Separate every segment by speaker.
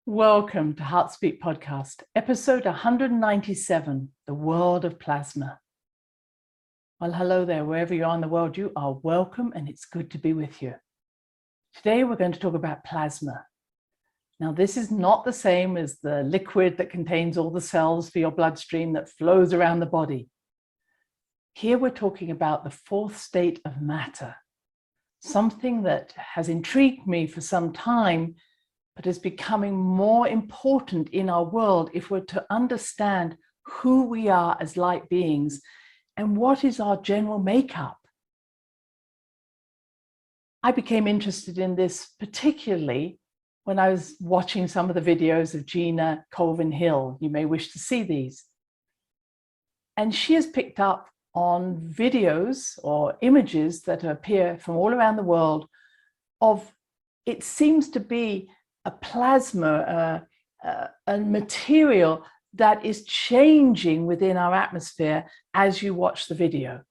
Speaker 1: Welcome to Heartspeak Podcast, episode 197, The World of Plasma. Well, hello there, wherever you are in the world, you are welcome and it's good to be with you. Today we're going to talk about plasma. Now, this is not the same as the liquid that contains all the cells for your bloodstream that flows around the body. Here we're talking about the fourth state of matter, something that has intrigued me for some time, but is becoming more important in our world if we're to understand who we are as light beings and what is our general makeup. I became interested in this particularly when I was watching some of the videos of Gina Colvin Hill. You may wish to see these. And she has picked up on videos or images that appear from all around the world of, it seems to be a plasma, a material that is changing within our atmosphere as you watch the video.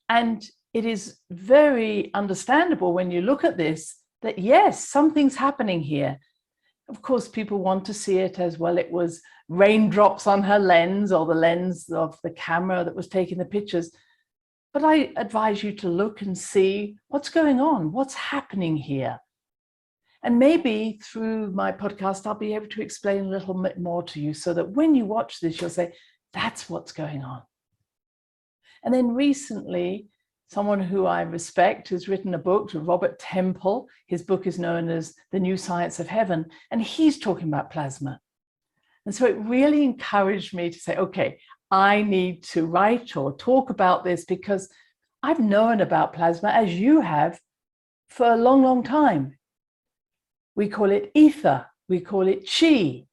Speaker 1: And it is very understandable when you look at this that yes, something's happening here. Of course, people want to see it as well. It was raindrops on her lens or the lens of the camera that was taking the pictures. But I advise you to look and see what's going on, what's happening here. And maybe through my podcast, I'll be able to explain a little bit more to you so that when you watch this, you'll say, that's what's going on. And then recently, someone who I respect has written a book, Robert Temple. His book is known as The New Science of Heaven, and he's talking about plasma. And so it really encouraged me to say, okay, I need to write or talk about this because I've known about plasma, as you have, for a long, long time. We call it ether, we call it chi.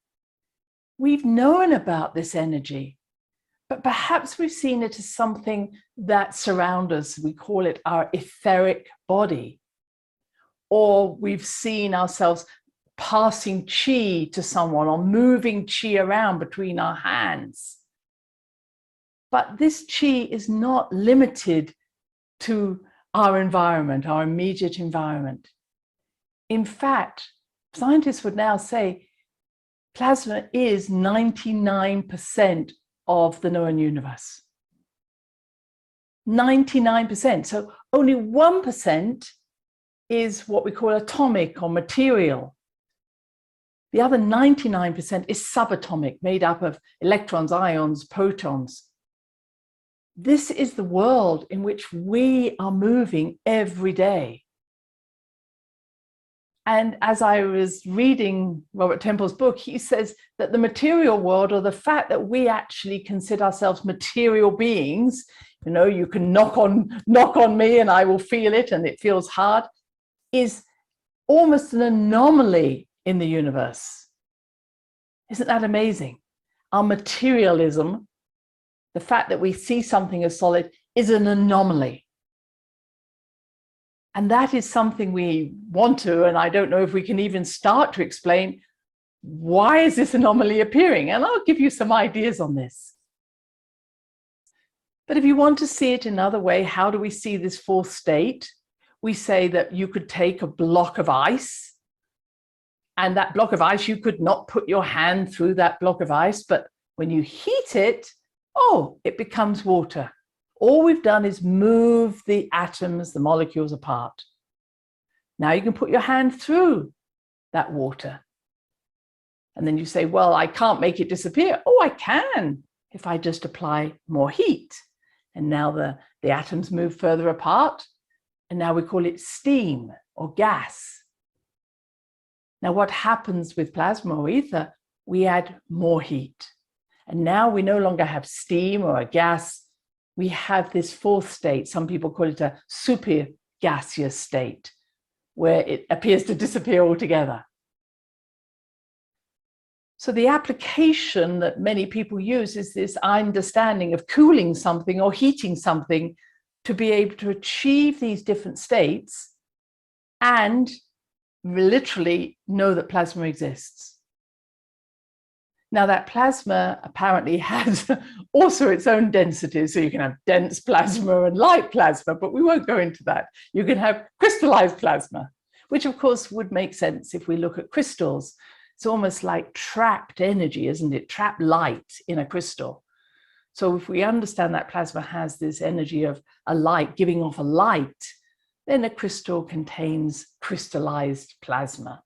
Speaker 1: We've known about this energy, but perhaps we've seen it as something that surrounds us. We call it our etheric body. Or we've seen ourselves passing chi to someone or moving chi around between our hands. But this chi is not limited to our environment, our immediate environment. In fact, scientists would now say plasma is 99% of the known universe. 99%. So only 1% is what we call atomic or material. The other 99% is subatomic, made up of electrons, ions, protons. This is the world in which we are moving every day. And as I was reading Robert Temple's book, he says that the material world, or the fact that we actually consider ourselves material beings, you know, you can knock on me and I will feel it and it feels hard, is almost an anomaly in the universe. Isn't that amazing? Our materialism, the fact that we see something as solid, is an anomaly. And that is something we want to, and I don't know if we can even start to explain, why is this anomaly appearing? And I'll give you some ideas on this. But if you want to see it another way, how do we see this fourth state? We say that you could take a block of ice, and that block of ice, you could not put your hand through that block of ice, but when you heat it, it becomes water. All we've done is move the atoms, the molecules apart. Now you can put your hand through that water. And then you say, well, I can't make it disappear. Oh, I can if I just apply more heat. And now the atoms move further apart. And now we call it steam or gas. Now what happens with plasma or ether? We add more heat. And now we no longer have steam or a gas. We have this fourth state. Some people call it a super gaseous state, where it appears to disappear altogether. So the application that many people use is this understanding of cooling something or heating something to be able to achieve these different states and literally know that plasma exists. Now that plasma apparently has also its own densities. So you can have dense plasma and light plasma, but we won't go into that. You can have crystallized plasma, which of course would make sense if we look at crystals. It's almost like trapped energy, isn't it? Trapped light in a crystal. So if we understand that plasma has this energy of a light giving off a light, then a crystal contains crystallized plasma,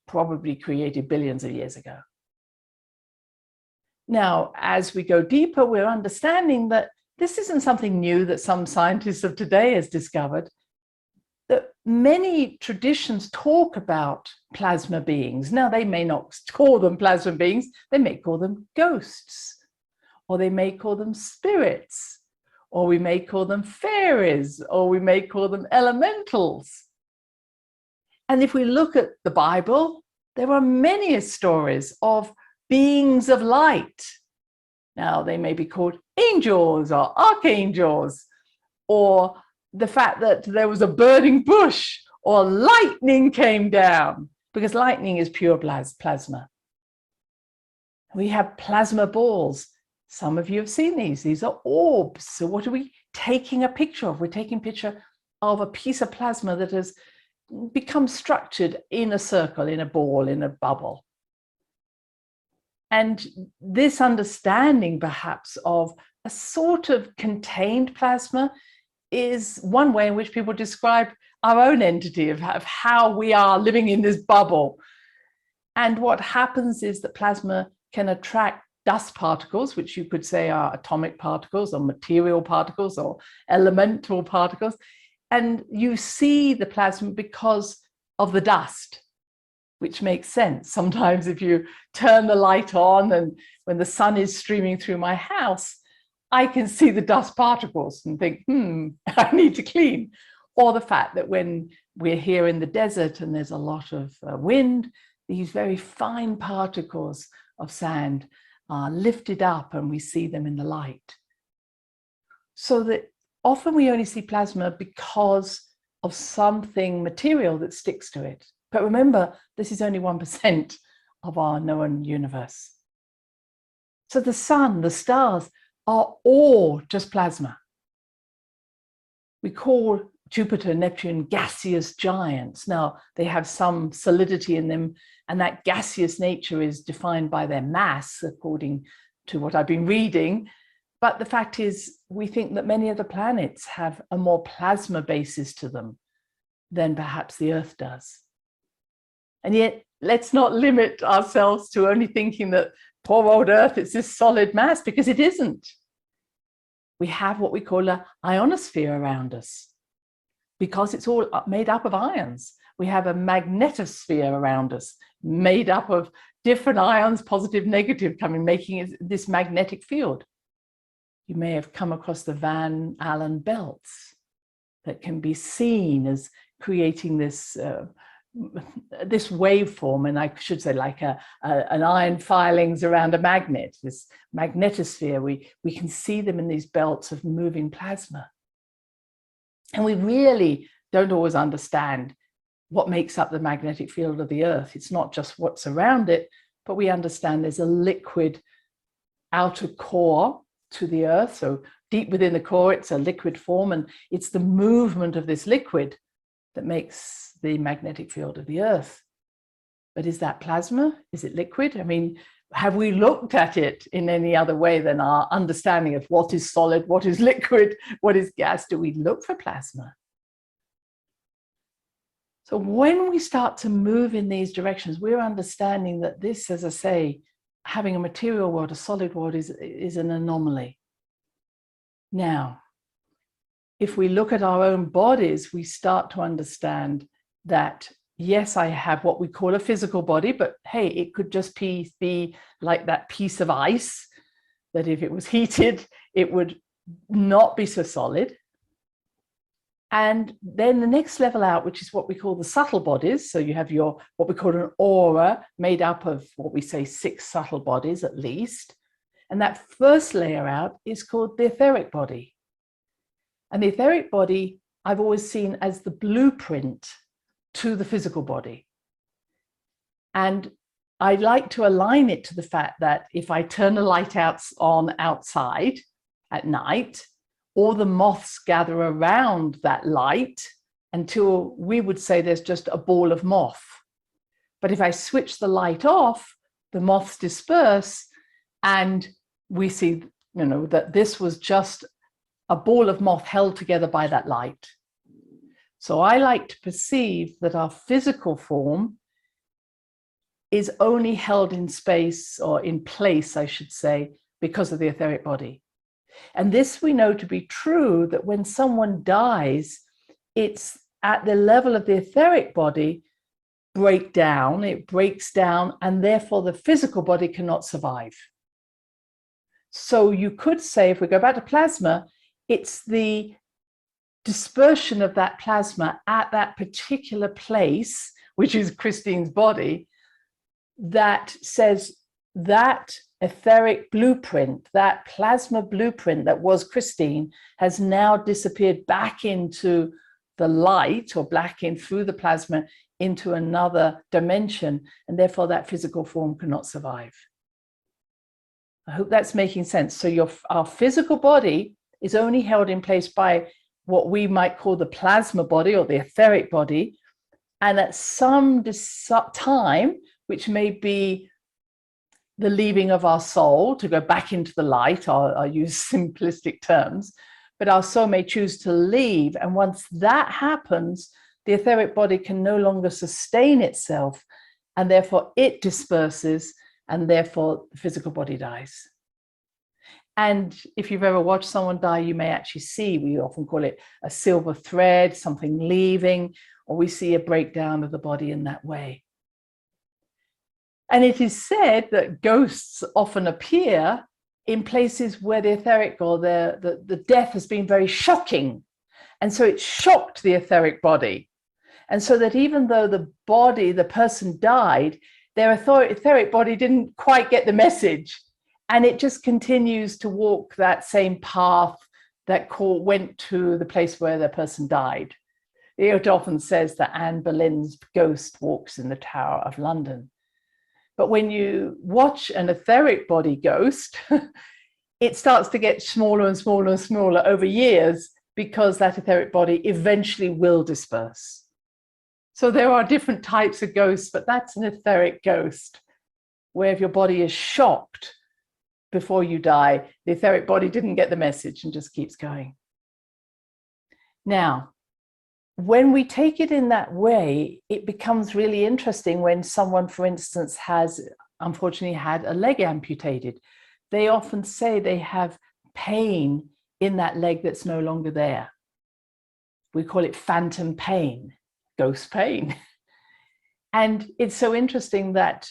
Speaker 1: probably created billions of years ago. Now, as we go deeper, we're understanding that this isn't something new that some scientists of today has discovered, that many traditions talk about plasma beings. Now, they may not call them plasma beings, they may call them ghosts, or they may call them spirits, or we may call them fairies, or we may call them elementals. And if we look at the Bible, there are many stories of beings of light. Now, they may be called angels or archangels, or the fact that there was a burning bush or lightning came down, because lightning is pure plasma. We have plasma balls. Some of you have seen these. These are orbs. So what are we taking a picture of? We're taking a picture of a piece of plasma that has become structured in a circle, in a ball, in a bubble. And this understanding perhaps of a sort of contained plasma is one way in which people describe our own entity of how we are living in this bubble. And what happens is that plasma can attract dust particles, which you could say are atomic particles or material particles or elemental particles. And you see the plasma because of the dust, which makes sense. Sometimes if you turn the light on and when the sun is streaming through my house, I can see the dust particles and think, I need to clean. Or the fact that when we're here in the desert and there's a lot of wind, these very fine particles of sand are lifted up and we see them in the light. So that often we only see plasma because of something material that sticks to it. But remember, this is only 1% of our known universe. So the sun, the stars are all just plasma. We call Jupiter and Neptune gaseous giants. Now, they have some solidity in them, and that gaseous nature is defined by their mass, according to what I've been reading. But the fact is, we think that many of the planets have a more plasma basis to them than perhaps the Earth does. And yet, let's not limit ourselves to only thinking that poor old Earth, it's this solid mass, because it isn't. We have what we call an ionosphere around us, because it's all made up of ions. We have a magnetosphere around us, made up of different ions, positive, negative, making it this magnetic field. You may have come across the Van Allen belts that can be seen as creating this this waveform, and I should say like an iron filings around a magnet, this magnetosphere. We can see them in these belts of moving plasma. And we really don't always understand what makes up the magnetic field of the Earth. It's not just what's around it, but we understand there's a liquid outer core to the Earth. So deep within the core, it's a liquid form, and it's the movement of this liquid that makes the magnetic field of the Earth. But is that plasma? Is it liquid? I mean, have we looked at it in any other way than our understanding of what is solid, what is liquid, what is gas? Do we look for plasma? So when we start to move in these directions, we're understanding that this, as I say, having a material world, a solid world, is an anomaly. Now, if we look at our own bodies, we start to understand that, yes, I have what we call a physical body, but hey, it could just be like that piece of ice, that if it was heated, it would not be so solid. And then the next level out, which is what we call the subtle bodies. So you have what we call an aura, made up of what we say 6 subtle bodies at least. And that first layer out is called the etheric body. And the etheric body, I've always seen as the blueprint to the physical body. And I like to align it to the fact that if I turn the light on outside at night, all the moths gather around that light until we would say there's just a ball of moth. But if I switch the light off, the moths disperse, and we see, that this was just a ball of moth held together by that light. So I like to perceive that our physical form is only held in space, or in place, I should say, because of the etheric body. And this we know to be true, that when someone dies, it's at the level of the etheric body it breaks down, and therefore the physical body cannot survive. So you could say, if we go back to plasma, it's the dispersion of that plasma at that particular place, which is Christine's body, that says that etheric blueprint, that plasma blueprint that was Christine, has now disappeared back into the light, or back in through the plasma into another dimension, and therefore that physical form cannot survive. I hope that's making sense. So our physical body is only held in place by what we might call the plasma body, or the etheric body, and at some time, which may be the leaving of our soul to go back into the light, I'll use simplistic terms, but our soul may choose to leave. And once that happens, the etheric body can no longer sustain itself, and therefore it disperses, and therefore the physical body dies. And if you've ever watched someone die, you may actually see, we often call it a silver thread, something leaving, or we see a breakdown of the body in that way. And it is said that ghosts often appear in places where the etheric, or the death has been very shocking. And so it shocked the etheric body. And so that even though the person died, their etheric body didn't quite get the message. And it just continues to walk that same path that went to the place where the person died. It often says that Anne Boleyn's ghost walks in the Tower of London. But when you watch an etheric body ghost, it starts to get smaller and smaller and smaller over years, because that etheric body eventually will disperse. So there are different types of ghosts, but that's an etheric ghost, where if your body is shocked before you die, the etheric body didn't get the message and just keeps going. Now, when we take it in that way, it becomes really interesting when someone, for instance, has unfortunately had a leg amputated. They often say they have pain in that leg that's no longer there. We call it phantom pain, ghost pain. And it's so interesting that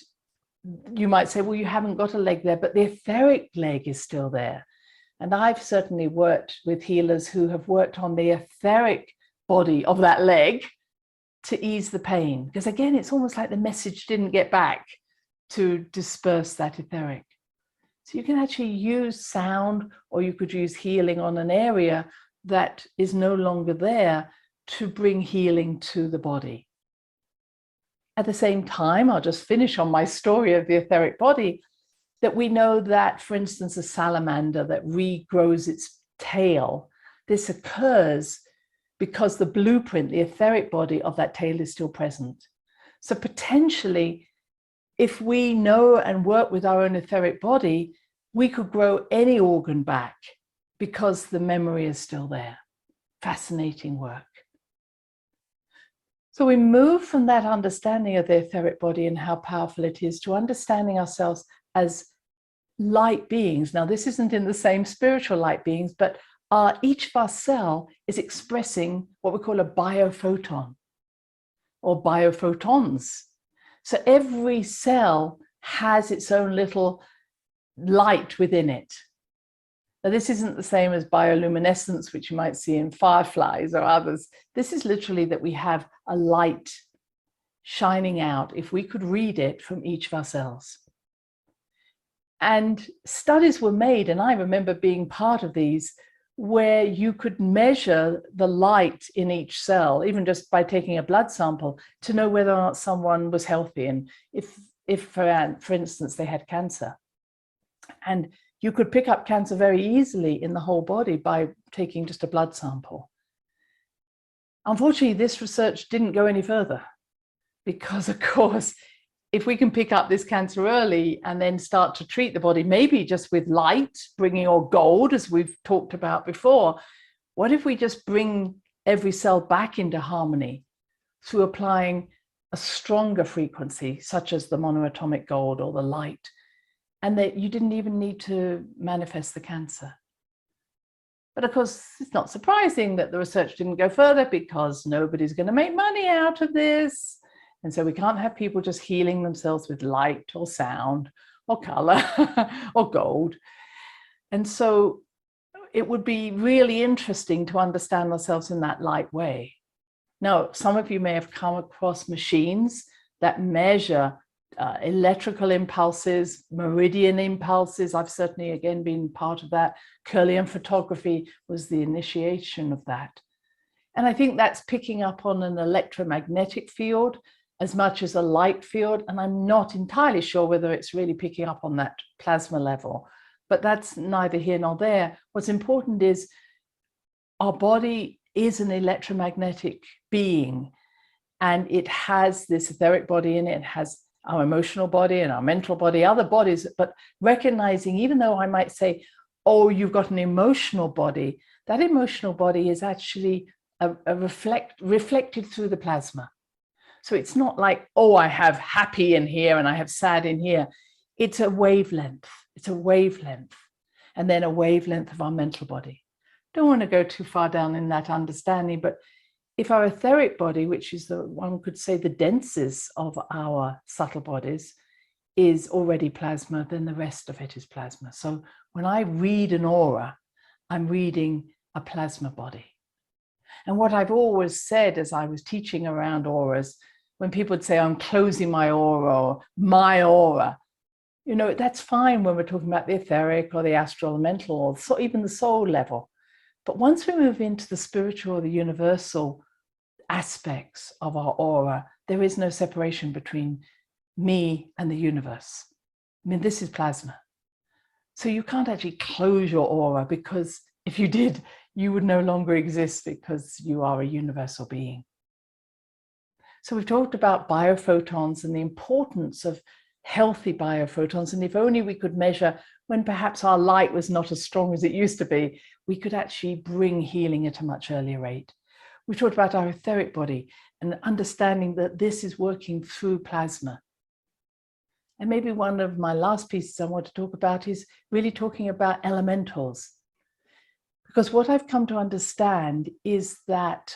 Speaker 1: you might say, well, you haven't got a leg there, but the etheric leg is still there. And I've certainly worked with healers who have worked on the etheric body of that leg to ease the pain, because again, it's almost like the message didn't get back to disperse that etheric. So you can actually use sound, or you could use healing on an area that is no longer there to bring healing to the body. At the same time, I'll just finish on my story of the etheric body, that we know that, for instance, a salamander that regrows its tail, this occurs because the blueprint, the etheric body of that tail, is still present. So potentially, if we know and work with our own etheric body, we could grow any organ back because the memory is still there. Fascinating work. So we move from that understanding of the etheric body and how powerful it is to understanding ourselves as light beings. Now, this isn't in the same spiritual light beings, but each of our cell is expressing what we call a biophoton, or biophotons. So every cell has its own little light within it. Now, this isn't the same as bioluminescence, which you might see in fireflies or others. This is literally that we have a light shining out, if we could read it, from each of our cells. And studies were made, and I remember being part of these, where you could measure the light in each cell, even just by taking a blood sample, to know whether or not someone was healthy, and if for instance, they had cancer. And you could pick up cancer very easily in the whole body by taking just a blood sample. Unfortunately, this research didn't go any further because, of course, if we can pick up this cancer early and then start to treat the body, maybe just with light, bringing or gold, as we've talked about before, what if we just bring every cell back into harmony through applying a stronger frequency, such as the monoatomic gold or the light, and that you didn't even need to manifest the cancer? But of course, it's not surprising that the research didn't go further because nobody's going to make money out of this. And so we can't have people just healing themselves with light or sound or color or gold. And so it would be really interesting to understand ourselves in that light way. Now, some of you may have come across machines that measure electrical impulses, meridian impulses. I've certainly, again, been part of that. Kirlian photography was the initiation of that. And I think that's picking up on an electromagnetic field as much as a light field. And I'm not entirely sure whether it's really picking up on that plasma level, but that's neither here nor there. What's important is our body is an electromagnetic being, and it has this etheric body in it. It has our emotional body and our mental body, other bodies, but recognizing, even though I might say, oh, you've got an emotional body, that emotional body is actually reflected through the plasma. So it's not like, oh, I have happy in here and I have sad in here. It's a wavelength. It's a wavelength. And then a wavelength of our mental body. Don't want to go too far down in that understanding, but if our etheric body, which is the, one could say, the densest of our subtle bodies, is already plasma, then the rest of it is plasma. So when I read an aura, I'm reading a plasma body. And what I've always said as I was teaching around auras, when people would say, I'm closing my aura or my aura, you know, that's fine when we're talking about the etheric or the astral, mental, or so even the soul level. But once we move into the spiritual or the universal aspects of our aura, there is no separation between me and the universe. I mean, this is plasma. So you can't actually close your aura, because if you did, you would no longer exist because you are a universal being. So we've talked about biophotons and the importance of healthy biophotons. And if only we could measure when perhaps our light was not as strong as it used to be, we could actually bring healing at a much earlier rate. We talked about our etheric body and understanding that this is working through plasma. And maybe one of my last pieces I want to talk about is really talking about elementals. Because what I've come to understand is that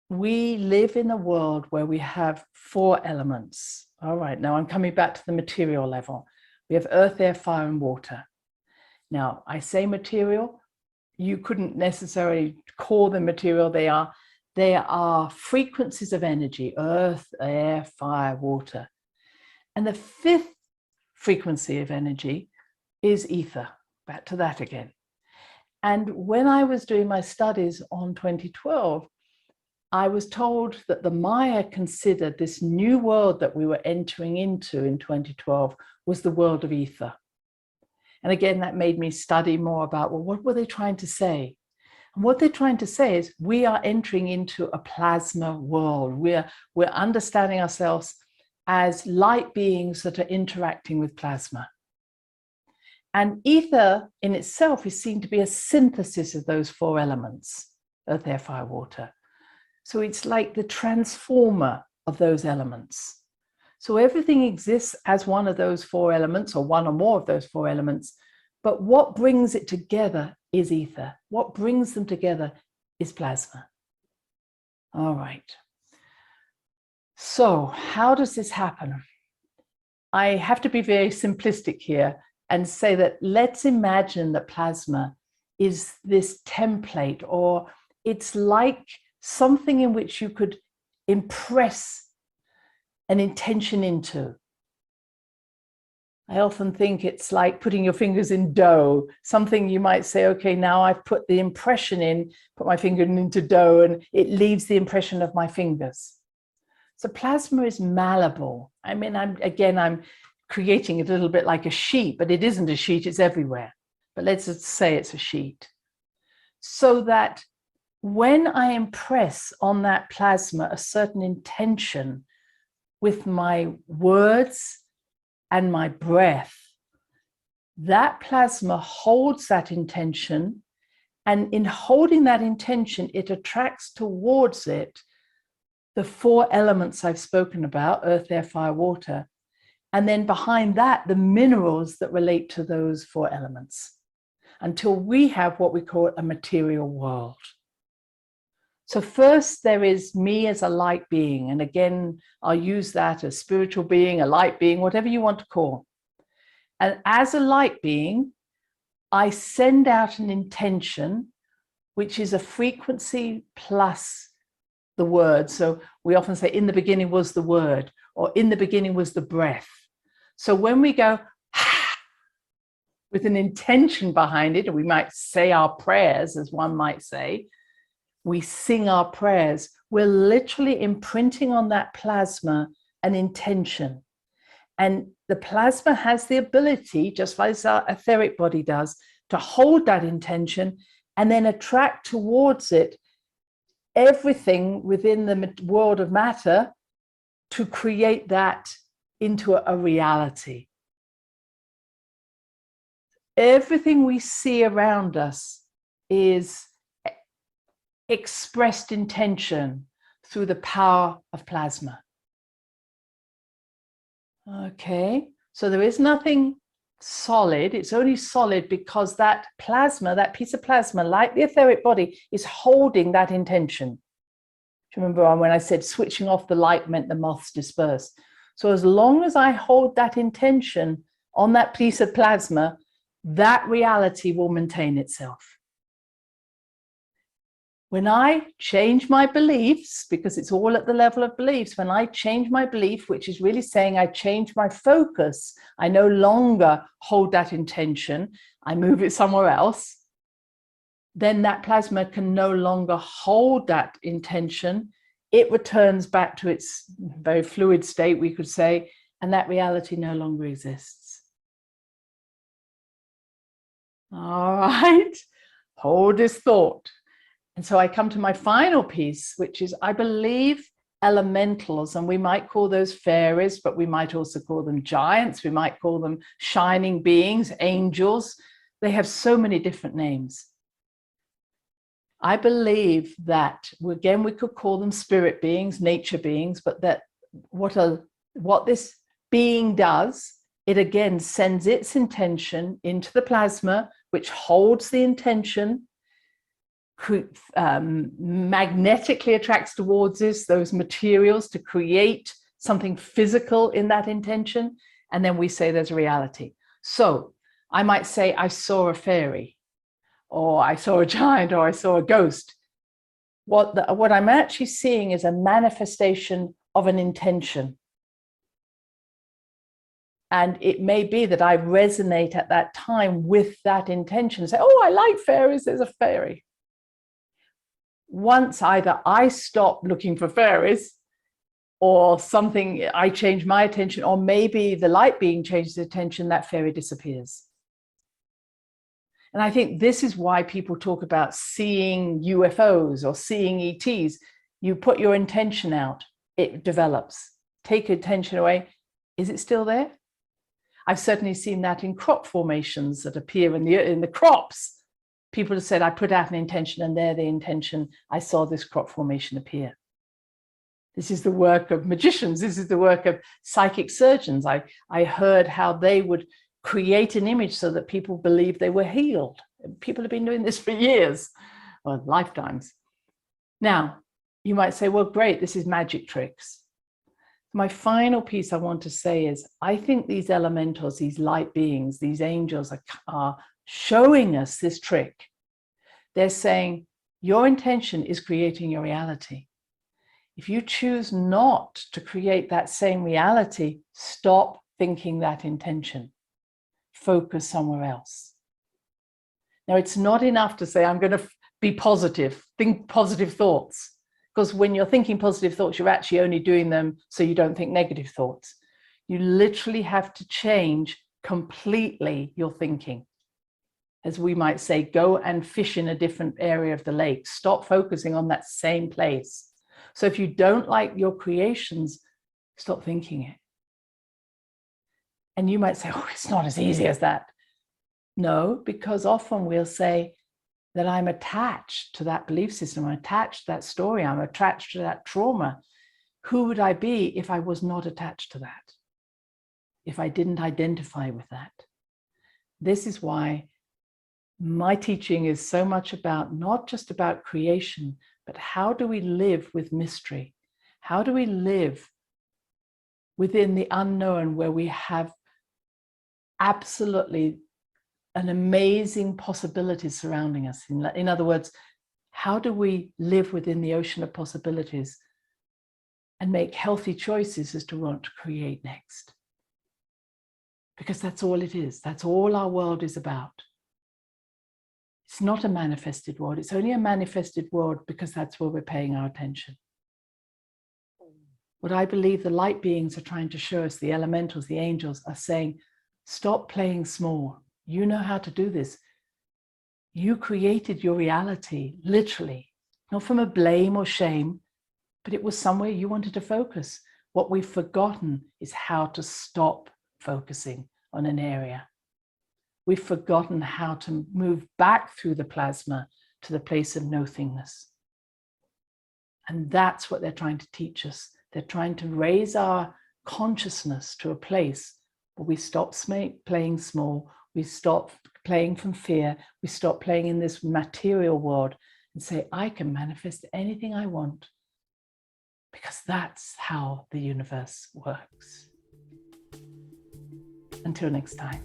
Speaker 1: we live in a world where we have 4 elements. All right, now I'm coming back to the material level. We have earth, air, fire, and water. Now, I say material, you couldn't necessarily call them material. They are frequencies of energy: earth, air, fire, water. And the 5th frequency of energy is ether. Back to that again. And when I was doing my studies on 2012, I was told that the Maya considered this new world that we were entering into in 2012 was the world of ether. And again, that made me study more about, well, what were they trying to say? And what they're trying to say is we are entering into a plasma world. We're understanding ourselves as light beings that are interacting with plasma. And ether in itself is seen to be a synthesis of those 4 elements: earth, air, fire, water. So it's like the transformer of those elements. So everything exists as one of those 4 elements, or one or more of those 4 elements. But what brings it together is ether. What brings them together is plasma. All right. So how does this happen? I have to be very simplistic here and say that let's imagine that plasma is this template, or it's like something in which you could impress an intention into. I often think it's like putting your fingers in dough, something you might say, okay, now I've put the impression in, put my finger into dough, and it leaves the impression of my fingers. So plasma is malleable. I mean, I'm creating it a little bit like a sheet, but it isn't a sheet, it's everywhere. But let's just say it's a sheet. So that when I impress on that plasma a certain intention with my words and my breath, that plasma holds that intention, and in holding that intention, it attracts towards it the 4 elements I've spoken about: earth, air, fire, water, and then behind that, the minerals that relate to those 4 elements, until we have what we call a material world. So first there is me as a light being. And again, I'll use that as spiritual being, a light being, whatever you want to call. And as a light being, I send out an intention, which is a frequency plus the word. So we often say, in the beginning was the word, or in the beginning was the breath. So when we go with an intention behind it, or we might say our prayers, as one might say, we sing our prayers, we're literally imprinting on that plasma an intention. And the plasma has the ability, just like our etheric body does, to hold that intention and then attract towards it everything within the world of matter to create that into a reality. Everything we see around us is expressed intention through the power of plasma. Okay, so there is nothing solid. It's only solid because that plasma, that piece of plasma, like the etheric body, is holding that intention. Do you remember when I said switching off the light meant the moths disperse? So as long as I hold that intention on that piece of plasma, that reality will maintain itself. When I change my beliefs, because it's all at the level of beliefs, when I change my belief, which is really saying I change my focus, I no longer hold that intention, I move it somewhere else, then that plasma can no longer hold that intention. It returns back to its very fluid state, we could say, and that reality no longer exists. All right, hold this thought. And so I come to my final piece, which is, I believe elementals, and we might call those fairies, but we might also call them giants. We might call them shining beings, angels. They have so many different names. I believe that, again, we could call them spirit beings, nature beings, but that what this being does, it again sends its intention into the plasma, which holds the intention, magnetically attracts towards this, those materials to create something physical in that intention. And then we say there's a reality. So I might say, I saw a fairy, or I saw a giant, or I saw a ghost. What I'm actually seeing is a manifestation of an intention. And it may be that I resonate at that time with that intention, say, oh, I like fairies, there's a fairy. Once either I stop looking for fairies, or something, I change my attention, or maybe the light being changes attention, that fairy disappears. And I think this is why people talk about seeing UFOs or seeing ETs. You put your intention out, it develops. Take your attention away, is it still there? I've certainly seen that in crop formations that appear in the crops. People have said, I put out an intention and there the intention, I saw this crop formation appear. This is the work of magicians. This is the work of psychic surgeons. I heard how they would create an image so that people believed they were healed. People have been doing this for years, or lifetimes. Now, you might say, well, great, this is magic tricks. My final piece I want to say is, I think these elementals, these light beings, these angels are showing us this trick. They're saying, your intention is creating your reality. If you choose not to create that same reality, stop thinking that intention. Focus somewhere else. Now, it's not enough to say, I'm going to be positive, think positive thoughts. Because when you're thinking positive thoughts, you're actually only doing them so you don't think negative thoughts. You literally have to change completely your thinking. as we might say, go and fish in a different area of the lake. Stop focusing on that same place. So if you don't like your creations, stop thinking it. And you might say, oh, it's not as easy as that. No, because often we'll say that I'm attached to that belief system, I'm attached to that story, I'm attached to that trauma. Who would I be if I was not attached to that? If I didn't identify with that? This is why my teaching is so much about, not just about creation, but how do we live with mystery? How do we live within the unknown, where we have absolutely an amazing possibility surrounding us? In other words, how do we live within the ocean of possibilities and make healthy choices as to what to create next? Because that's all it is. That's all our world is about. It's not a manifested world. It's only a manifested world because that's where we're paying our attention. What I believe the light beings are trying to show us, the elementals, the angels, are saying, stop playing small. You know how to do this. You created your reality, literally, not from a blame or shame, but it was somewhere you wanted to focus. What we've forgotten is how to stop focusing on an area. We've forgotten how to move back through the plasma to the place of nothingness. And that's what they're trying to teach us. They're trying to raise our consciousness to a place where we stop playing small, we stop playing from fear, we stop playing in this material world and say, I can manifest anything I want, because that's how the universe works. Until next time.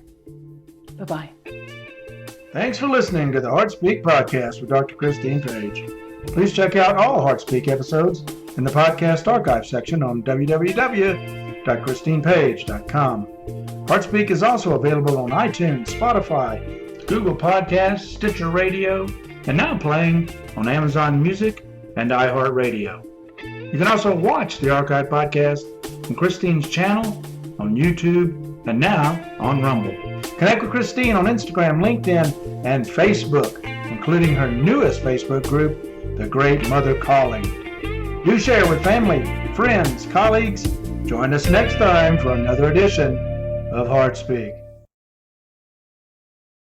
Speaker 1: Bye-bye.
Speaker 2: Thanks for listening to the HeartSpeak podcast with Dr. Christine Page. Please check out all HeartSpeak episodes in the podcast archive section on www.christinepage.com. HeartSpeak is also available on iTunes, Spotify, Google Podcasts, Sticher Radio, and now playing on Amazon Music and iHeart Radio. You can also watch the archive podcast on Christine's channel, on YouTube, and now on Rumble. Connect with Christine on Instagram, LinkedIn, and Facebook, including her newest Facebook group, The Great Mother Calling. Do share with family, friends, colleagues. Join us next time for another edition of HeartSpeak.